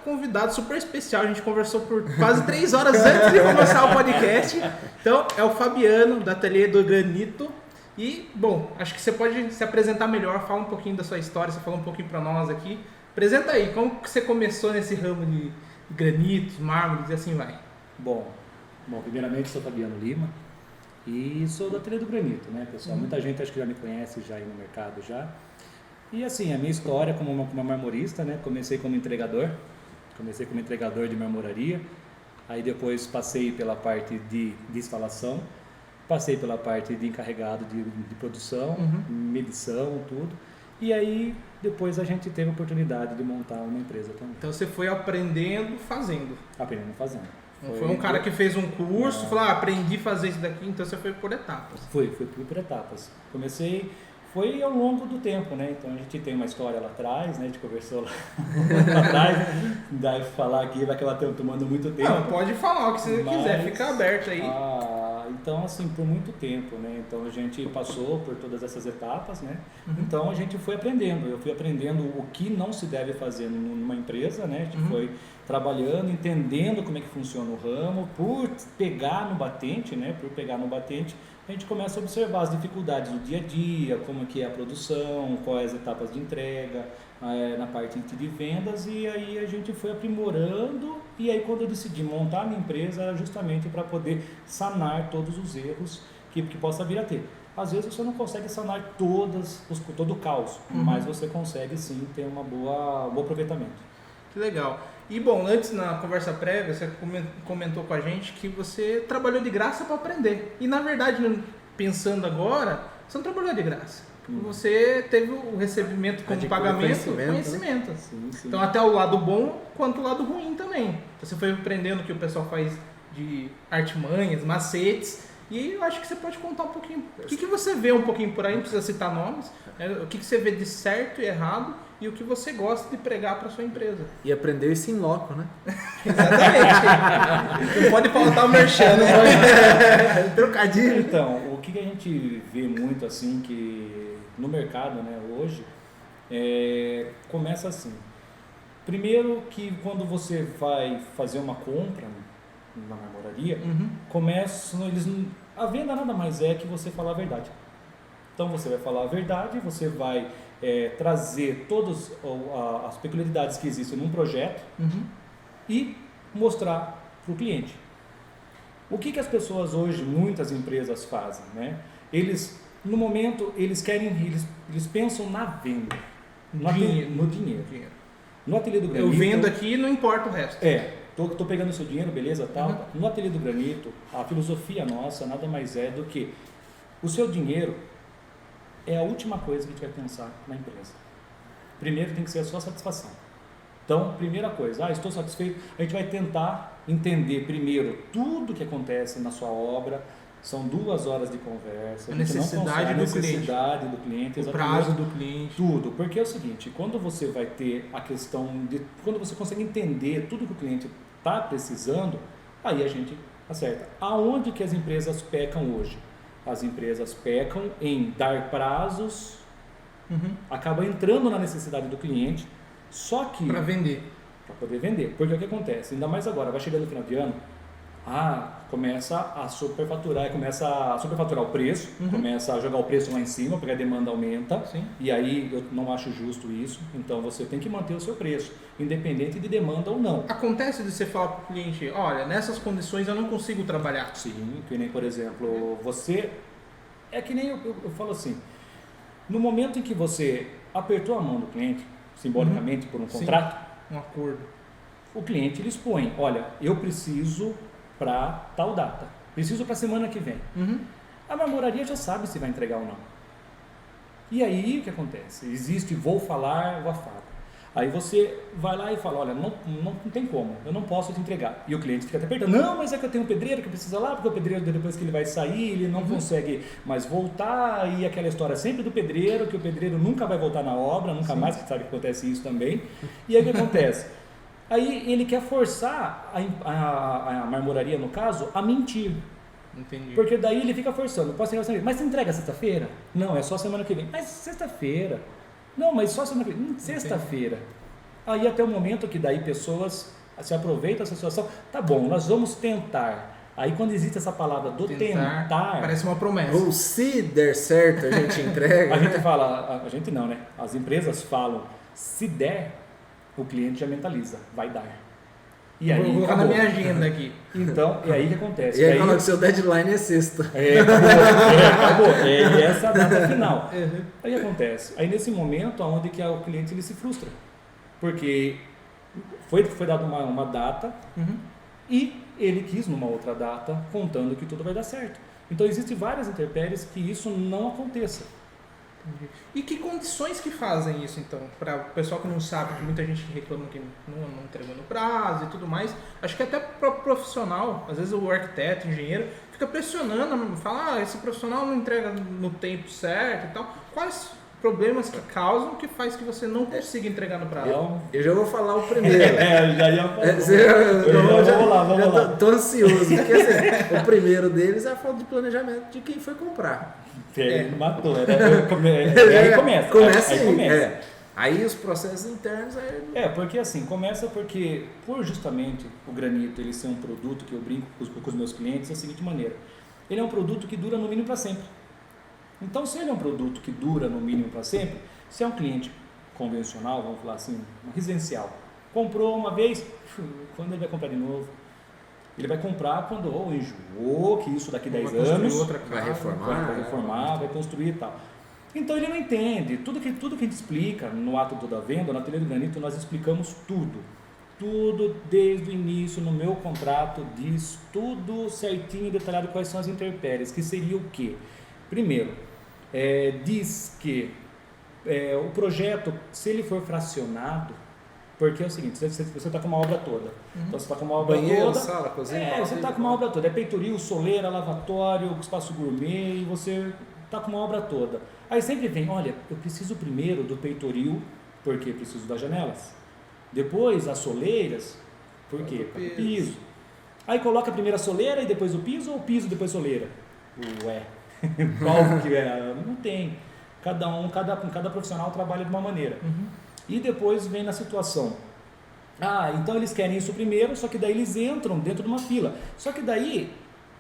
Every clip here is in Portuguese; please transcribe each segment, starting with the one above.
convidado super especial. A gente conversou por quase 3 horas antes de começar o podcast. Então, é o Fabiano, da Ateliê do Granito. E, bom, acho que você pode se apresentar melhor, fala um pouquinho da sua história, você falou um pouquinho para nós aqui. Apresenta aí, como que você começou nesse ramo de granitos, mármores e assim vai? Bom, primeiramente sou Fabiano Lima e sou da Ateliê do Granito, né, pessoal? Muita gente acho que já me conhece já aí no mercado já. E assim, a minha história como uma marmorista, né, comecei como entregador de marmoraria, aí depois passei pela parte de instalação, passei pela parte de encarregado de produção, medição, tudo. E aí, depois a gente teve a oportunidade de montar uma empresa também. Então você foi aprendendo fazendo? Aprendendo fazendo. Foi um cara que fez um curso, falou, aprendi a fazer isso daqui, então você foi por etapas. Fui por etapas. Comecei, foi ao longo do tempo, né? Então a gente tem uma história lá atrás, né? A gente conversou lá atrás, daí falar aqui vai acabar tomando muito tempo. Não, pode falar o que você quiser, fica aberto aí. Então, assim, por muito tempo, né? Então a gente passou por todas essas etapas, né? Então a gente foi aprendendo. Eu fui aprendendo o que não se deve fazer numa empresa, né? A gente foi trabalhando, entendendo como é que funciona o ramo. Por pegar no batente, né? A gente começa a observar as dificuldades do dia a dia, como que é a produção, quais as etapas de entrega, na parte de vendas, e aí a gente foi aprimorando, e aí quando eu decidi montar a minha empresa era justamente para poder sanar todos os erros que possa vir a ter. Às vezes você não consegue sanar todo o caos, mas você consegue sim ter um bom aproveitamento. Que legal. E bom, antes na conversa prévia, você comentou com a gente que você trabalhou de graça para aprender. E na verdade, pensando agora, você não trabalhou de graça. Você teve o recebimento como pagamento, conhecimento. Né? Sim. Então até o lado bom quanto o lado ruim também. Você foi aprendendo o que o pessoal faz de artimanhas, macetes. E eu acho que você pode contar um pouquinho. O que você vê um pouquinho por aí, não precisa citar nomes. O que você vê de certo e errado e o que você gosta de pregar para sua empresa. E aprendeu isso em loco, né? Exatamente. Não pode faltar o merchan, né? Trocadilho. Então, o que a gente vê muito assim, que no mercado, né, hoje, começa assim. Primeiro que quando você vai fazer uma compra na marmoraria, a venda nada mais é que você falar a verdade. Então você vai falar a verdade, você vai trazer todas as peculiaridades que existem num projeto e mostrar para o cliente. O que as pessoas hoje, muitas empresas fazem, né? No momento, eles pensam na venda, no dinheiro. No Ateliê do Granito... Eu vendo aqui, não importa o resto. Tô pegando o seu dinheiro, beleza, tal. No Ateliê do Granito, a filosofia nossa nada mais é do que o seu dinheiro é a última coisa que a gente vai pensar na empresa. Primeiro tem que ser a sua satisfação. Então, primeira coisa, estou satisfeito, a gente vai tentar entender primeiro tudo que acontece na sua obra. São 2 horas de conversa. A necessidade do cliente, o prazo do cliente. Tudo, porque é o seguinte, quando você vai ter a questão de... Quando você consegue entender tudo que o cliente está precisando, aí a gente acerta. Aonde que as empresas pecam hoje? As empresas pecam em dar prazos, acaba entrando na necessidade do cliente, só que... Para vender. Para poder vender. Porque o que acontece? Ainda mais agora, vai chegando no final de ano, começa a superfaturar o preço, começa a jogar o preço lá em cima, porque a demanda aumenta. Sim. E aí eu não acho justo isso, então você tem que manter o seu preço, independente de demanda ou não. Acontece de você falar para o cliente, olha, nessas condições eu não consigo trabalhar. Sim, que nem, por exemplo, é que nem eu falo assim, no momento em que você apertou a mão do cliente, simbolicamente por um contrato, um acordo, o cliente ele expõe, olha, eu preciso para tal data, preciso para semana que vem. A marmoraria já sabe se vai entregar ou não. E aí o que acontece? Existe vou falar o afago. Aí você vai lá e fala, olha, não tem como, eu não posso te entregar. E o cliente fica até perguntando, não, mas é que eu tenho um pedreiro que precisa lá, porque o pedreiro depois que ele vai sair, ele não consegue mais voltar, e aquela história sempre do pedreiro, que o pedreiro nunca vai voltar na obra, nunca mais, que sabe que acontece isso também. E aí o que acontece? Aí ele quer forçar a marmoraria, no caso, a mentir. Entendi. Porque daí ele fica forçando. Mas você entrega sexta-feira? Não, é só semana que vem. Mas sexta-feira. Não, mas só semana que vem. Sexta-feira. Aí até o momento que daí pessoas se aproveitam dessa situação. Tá bom, nós vamos tentar. Aí quando existe essa palavra do tentar parece uma promessa. Ou se der certo, a gente entrega. a gente fala, a gente não, né? As empresas falam, se der, o cliente já mentaliza, vai dar. E aí, vou colocar acabou. na minha agenda aqui. Então, é aí que acontece. E aí quando o seu deadline é sexta. Acabou. É essa a data final. Uhum. Aí acontece. Aí nesse momento, onde que o cliente ele se frustra. Porque foi dada uma data, Uhum. e ele quis numa outra data, contando que tudo vai dar certo. Então, existem várias intempéries que isso não aconteça. E que condições que fazem isso, então? Para o pessoal que não sabe, que muita gente reclama que não entregou no prazo e tudo mais. Acho que até para o profissional, às vezes o arquiteto, engenheiro, fica pressionando, fala, esse profissional não entrega no tempo certo e tal. Quais problemas que causam que faz que você não consiga entregar no prazo? Eu já vou falar o primeiro. Já ia falar. Vamos lá. Tô ansioso, porque assim, o primeiro deles é a falta de planejamento de quem foi comprar. Matou. Aí começa. Começa aí. aí. Começa. Aí os processos internos... Porque assim, começa porque, por justamente o granito ele ser um produto que eu brinco com os meus clientes, da seguinte maneira. Ele é um produto que dura no mínimo para sempre. Então, se ele é um produto que dura no mínimo para sempre, se é um cliente convencional, vamos falar assim, residencial, comprou uma vez, quando ele vai comprar de novo? Ele vai comprar quando enjoou, que isso daqui 10 anos, vai reformar, vai construir e tal. Então ele não entende, tudo que a gente explica no ato da venda, na Ateliê do Granito, nós explicamos tudo desde o início, no meu contrato diz tudo certinho, detalhado quais são as intempéries, que seria o quê? Primeiro, diz que o projeto, se ele for fracionado, porque é o seguinte, você está com uma obra toda, então você está com uma obra banheiro, toda, sala, cozinha, você está com uma obra toda, é peitoril, soleira, lavatório, espaço gourmet, e você está com uma obra toda. Aí sempre vem, olha, eu preciso primeiro do peitoril, porque preciso das janelas, depois as soleiras, por quê? Para o piso. Aí coloca primeiro a soleira e depois o piso, ou o piso e depois a soleira? Ué, qual que é? Não tem. Cada profissional trabalha de uma maneira. E depois vem na situação. Então eles querem isso primeiro, só que daí eles entram dentro de uma fila. Só que daí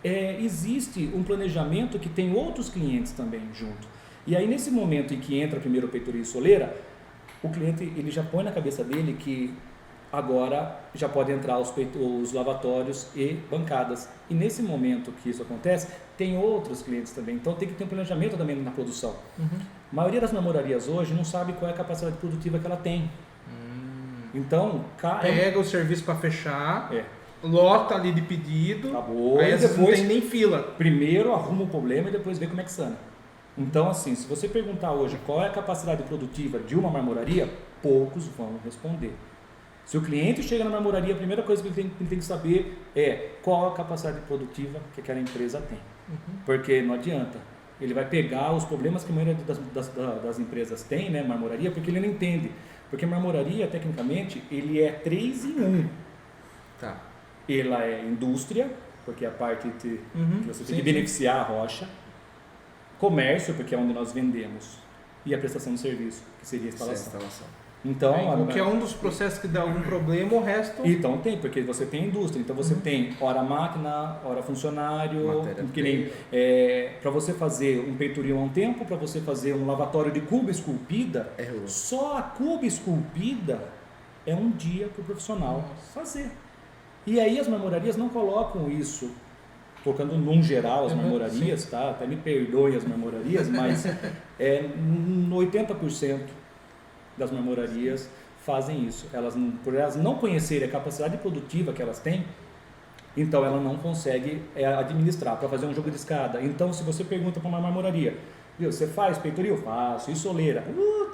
existe um planejamento que tem outros clientes também junto. E aí nesse momento em que entra primeiro o peitoril e soleira, o cliente ele já põe na cabeça dele que agora já pode entrar os lavatórios e bancadas. E nesse momento que isso acontece, tem outros clientes também. Então tem que ter um planejamento também na produção. A maioria das marmorarias hoje não sabe qual é a capacidade produtiva que ela tem. Então, pega o serviço para fechar, lota ali de pedido, acabou, aí e depois não tem nem fila. Primeiro arruma o problema e depois vê como é que sana. Então, assim, se você perguntar hoje qual é a capacidade produtiva de uma marmoraria, poucos vão responder. Se o cliente chega na marmoraria, a primeira coisa que ele tem que saber é qual a capacidade produtiva que aquela empresa tem. Porque não adianta. Ele vai pegar os problemas que a maioria das empresas tem, né, marmoraria, porque ele não entende. Porque marmoraria, tecnicamente, ele é 3 em 1. Tá. Ela é indústria, porque é a parte que você tem que beneficiar a rocha. Comércio, porque é onde nós vendemos. E a prestação de serviço, que seria a instalação. Então, qualquer um dos processos que dá algum problema, o resto... Então tem, porque você tem indústria, então você tem hora máquina, hora funcionário, que nem para você fazer um peitoril a um tempo, para você fazer um lavatório de cuba esculpida, só a cuba esculpida é um dia para o profissional fazer. E aí as marmorarias não colocam isso, colocando num geral as marmorarias, tá? Até me perdoem as marmorarias, mas 80% das marmorarias fazem isso. Por elas não conhecerem a capacidade produtiva que elas têm, então ela não consegue administrar para fazer um jogo de escada. Então, se você pergunta para uma marmoraria, você faz peitoril? Faço. E soleira?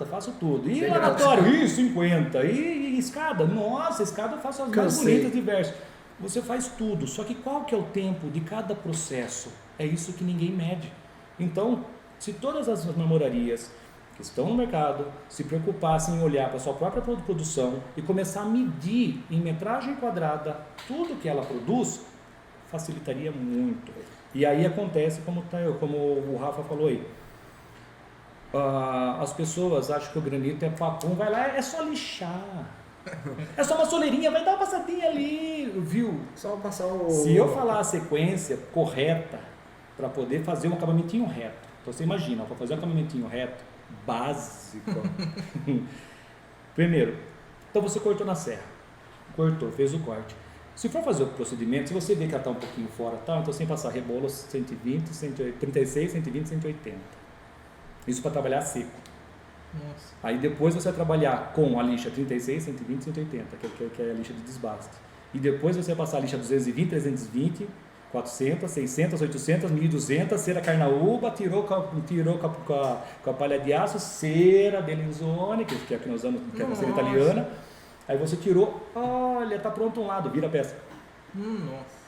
Faço tudo. E lavatório? 50. E escada? Nossa, escada eu faço as mais bonitas, diversas. Você faz tudo, só que qual que é o tempo de cada processo? É isso que ninguém mede. Então, se todas as marmorarias que estão no mercado se preocupassem em olhar para a sua própria produção e começar a medir em metragem quadrada tudo que ela produz, facilitaria muito. E aí acontece como o Rafa falou aí. As pessoas acham que o granito é papum, vai lá, é só lixar. É só uma soleirinha, vai dar uma passadinha ali, viu? Só passar o... Se eu falar a sequência correta para poder fazer um acabamentinho reto, então você imagina, para fazer um acabamentinho reto, básico. Primeiro, então você cortou na serra, cortou, fez o corte. Se for fazer o procedimento, se você vê que ela está um pouquinho fora, tá? Então sem passar rebolo 120, 136, 120, 180. Isso para trabalhar seco. Nossa. Aí depois você vai trabalhar com a lixa 36, 120, 180, que é a lixa de desbaste. E depois você vai passar a lixa 220, 320, 400, 600, 800, 1200, cera carnaúba, tirou com a palha de aço, cera Bellinzone, que é a que nós usamos, que é a cera italiana. Aí você tirou, olha, tá pronto um lado, vira a peça. Nossa.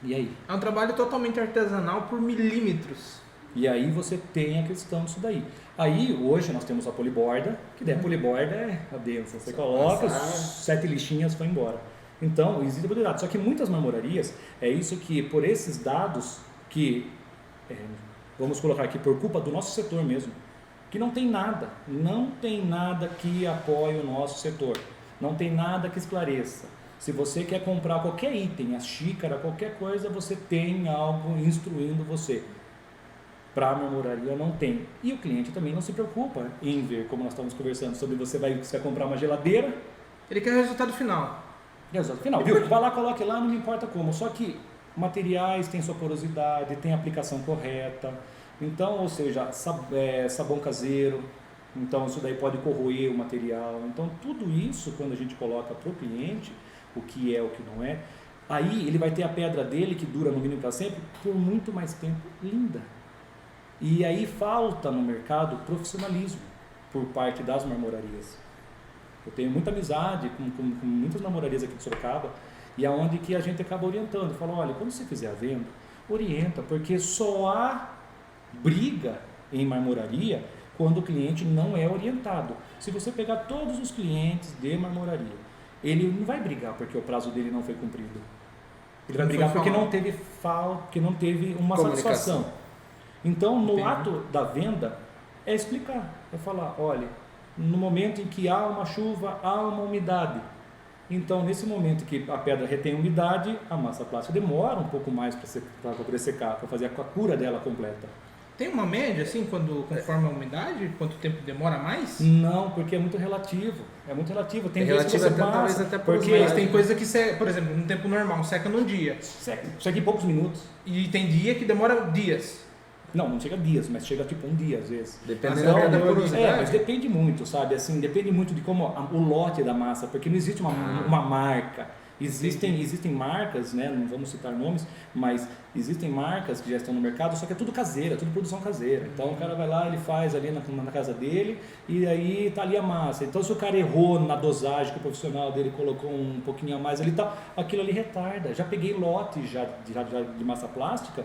E aí? É um trabalho totalmente artesanal por milímetros. E aí você tem a questão disso daí. Aí, hoje, nós temos a poliborda, que daí a poliborda é a densa. Você coloca, 7 lixinhas, foi embora. Então, existe a possibilidade. Só que muitas marmorarias, é isso que, por esses dados, que, vamos colocar aqui, por culpa do nosso setor mesmo, que não tem nada que apoie o nosso setor. Não tem nada que esclareça. Se você quer comprar qualquer item, a xícara, qualquer coisa, você tem algo instruindo você. Para a marmoraria não tem. E o cliente também não se preocupa em ver, como nós estamos conversando sobre você vai comprar uma geladeira. Ele quer o resultado final. Resultado final. Viu? Vai lá, coloque lá, não me importa como. Só que materiais têm sua porosidade, tem a aplicação correta. Então, ou seja, sabão caseiro. Então, isso daí pode corroer o material. Então, tudo isso, quando a gente coloca para o cliente, o que é, o que não é, aí ele vai ter a pedra dele, que dura no mínimo para sempre, por muito mais tempo, linda. E aí falta no mercado profissionalismo por parte das marmorarias. Eu tenho muita amizade com muitas marmorarias aqui de Sorocaba, e aonde que a gente acaba orientando. Fala, olha, quando você fizer a venda, orienta, porque só há briga em marmoraria quando o cliente não é orientado. Se você pegar todos os clientes de marmoraria, ele não vai brigar porque o prazo dele não foi cumprido. Ele vai brigar porque não teve uma satisfação. Então, no ato da venda, é explicar, é falar, olha, no momento em que há uma chuva, há uma umidade. Então, nesse momento que a pedra retém umidade, a massa plástica demora um pouco mais para poder secar, para fazer a cura dela completa. Tem uma média, assim, conforme a umidade? Quanto tempo demora mais? Não, porque é muito relativo. É muito relativo. Tem vezes que você passa, até porque tem coisa que, por exemplo, no tempo normal, seca num dia. Seca em poucos minutos. E tem dia que demora dias. Não chega dias, mas chega tipo um dia às vezes. Dependendo da porosidade. Mas depende muito, sabe? Assim, depende muito de como o lote da massa, porque não existe uma marca. Existem marcas, né? Não vamos citar nomes, mas existem marcas que já estão no mercado, só que é tudo caseira, tudo produção caseira. Então o cara vai lá, ele faz ali na casa dele e aí tá ali a massa. Então se o cara errou na dosagem que o profissional dele colocou um pouquinho a mais ali, tá, aquilo ali retarda. Já peguei lote já de massa plástica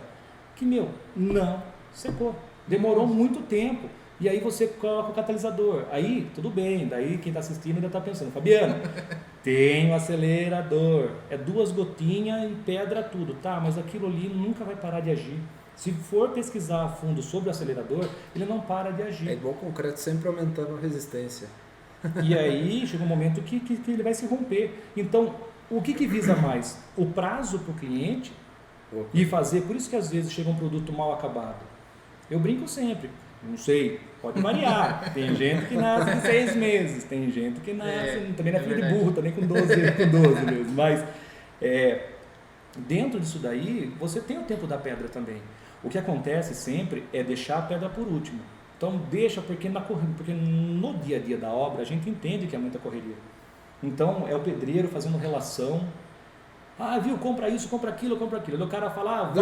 que, não secou. Demorou muito tempo. E aí você coloca o catalisador. Aí, tudo bem. Daí quem está assistindo ainda está pensando, Fabiano, tem o acelerador. É 2 gotinhas e pedra tudo. Tá, mas aquilo ali nunca vai parar de agir. Se for pesquisar a fundo sobre o acelerador, ele não para de agir. É igual concreto, sempre aumentando a resistência. E aí chega um momento que ele vai se romper. Então, o que visa mais? O prazo para o cliente e fazer. Por isso que às vezes chega um produto mal acabado. Eu brinco sempre. Não sei, pode variar. Tem gente que nasce em 6 meses, tem gente que nasce, também não é filho de burro, também com 12 mesmo. Mas dentro disso daí, você tem o tempo da pedra também. O que acontece sempre é deixar a pedra por último. Então deixa, porque no dia a dia da obra a gente entende que é muita correria. Então é o pedreiro fazendo relação. Viu, compra isso, compra aquilo. Daí o cara fala,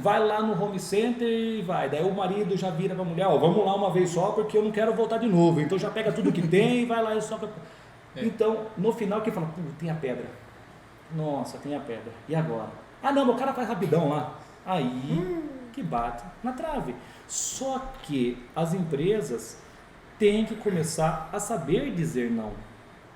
vai lá no home center e vai. Daí o marido já vira pra mulher, vamos lá uma vez só porque eu não quero voltar de novo. Então já pega tudo que tem e vai lá e só... Então, no final, quem fala, tem a pedra. Nossa, tem a pedra. E agora? Não, o cara faz rapidão lá. Aí que bate na trave. Só que as empresas têm que começar a saber dizer não.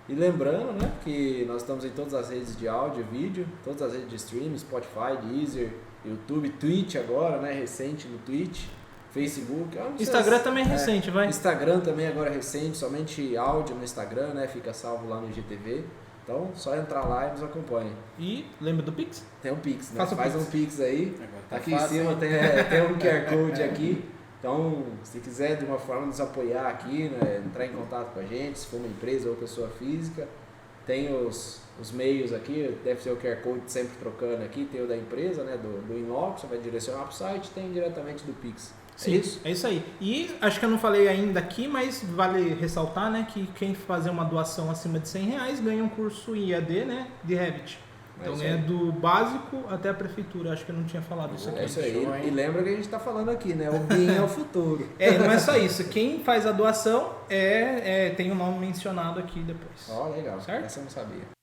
E lembrando, né, que nós estamos em todas as redes de áudio e vídeo, todas as redes de streaming, Spotify, Deezer, YouTube, Twitch agora, né, recente no Twitch, Facebook. Instagram também é recente, vai. Instagram também agora é recente, somente áudio no Instagram, né, fica salvo lá no IGTV. Então, só entrar lá e nos acompanhe. E lembra do Pix? Tem um Pix, né? Faça o Faz Pix. um Pix aí. Agora tá Aqui fácil, em cima hein? tem um QR Code aqui. Então, se quiser de uma forma nos apoiar aqui, né, entrar em contato com a gente, se for uma empresa ou pessoa física, tem os meios aqui, deve ser o QR Code sempre trocando aqui, tem o da empresa, né, do Inloco, você vai direcionar para o site, tem diretamente do Pix. Sim, é isso aí. E acho que eu não falei ainda aqui, mas vale ressaltar, né, que quem fazer uma doação acima de R$100 ganha um curso em EAD, né, de Revit. Então isso é aí. do básico até a prefeitura. Acho que eu não tinha falado isso aqui. É isso aí. Show, hein? E lembra que a gente está falando aqui, né? O BIM é o futuro. Não é só isso. Quem faz a doação tem o nome mencionado aqui depois. Ó, legal. Certo? Essa eu não sabia.